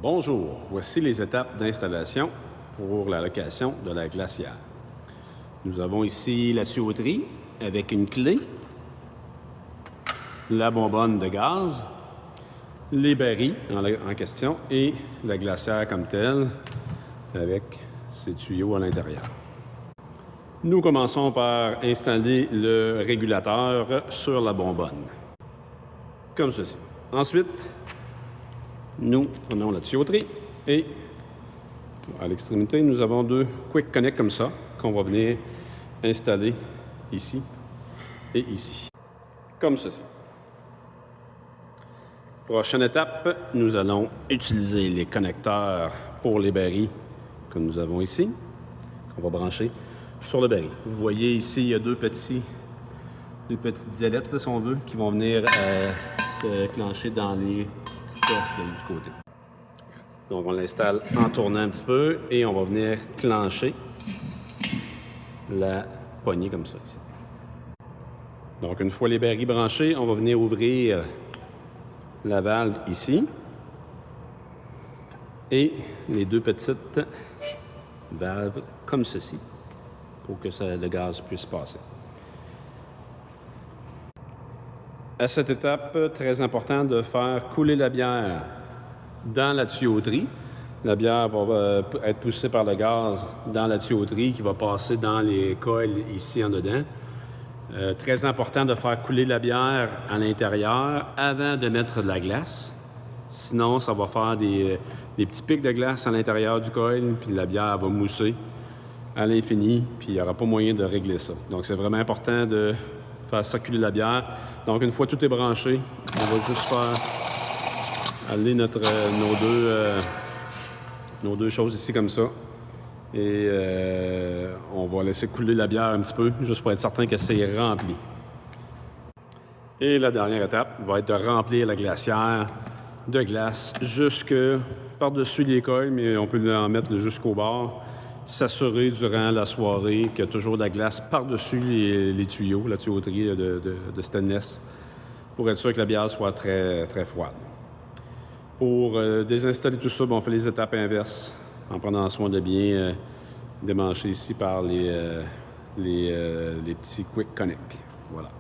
Bonjour, voici les étapes d'installation pour la location de la glacière. Nous avons ici la tuyauterie avec une clé, la bonbonne de gaz, les barils en question et la glacière comme telle avec ses tuyaux à l'intérieur. Nous commençons par installer le régulateur sur la bonbonne, comme ceci. Ensuite, nous prenons la tuyauterie et à l'extrémité, nous avons deux Quick Connect comme ça qu'on va venir installer ici et ici, comme ceci. Prochaine étape, nous allons utiliser les connecteurs pour les barils que nous avons ici, qu'on va brancher sur le baril. Vous voyez ici, il y a deux petites ailettes, là, si on veut, qui vont venir se clencher dans les petites poches là, du côté. Donc, on l'installe en tournant un petit peu et on va venir clencher la poignée comme ça ici. Donc, une fois les barils branchés, on va venir ouvrir la valve ici et les deux petites valves comme ceci pour que le gaz puisse passer. À cette étape, très important de faire couler la bière dans la tuyauterie. La bière va être poussée par le gaz dans la tuyauterie qui va passer dans les coils ici en dedans. Très important de faire couler la bière à l'intérieur avant de mettre de la glace. Sinon, ça va faire des petits pics de glace à l'intérieur du coil, puis la bière va mousser à l'infini, puis il n'y aura pas moyen de régler ça. Donc, c'est vraiment important de faire circuler la bière. Donc, une fois tout est branché, on va juste faire aller nos deux choses ici comme ça. Et on va laisser couler la bière un petit peu, juste pour être certain que c'est rempli. Et la dernière étape va être de remplir la glacière de glace jusque par-dessus les coils, mais on peut en mettre jusqu'au bord. S'assurer durant la soirée qu'il y a toujours de la glace par-dessus les tuyaux, la tuyauterie de stainless, pour être sûr que la bière soit très, très froide. Pour désinstaller tout ça, on fait les étapes inverses en prenant soin de bien démancher ici par les petits Quick Connect. Voilà.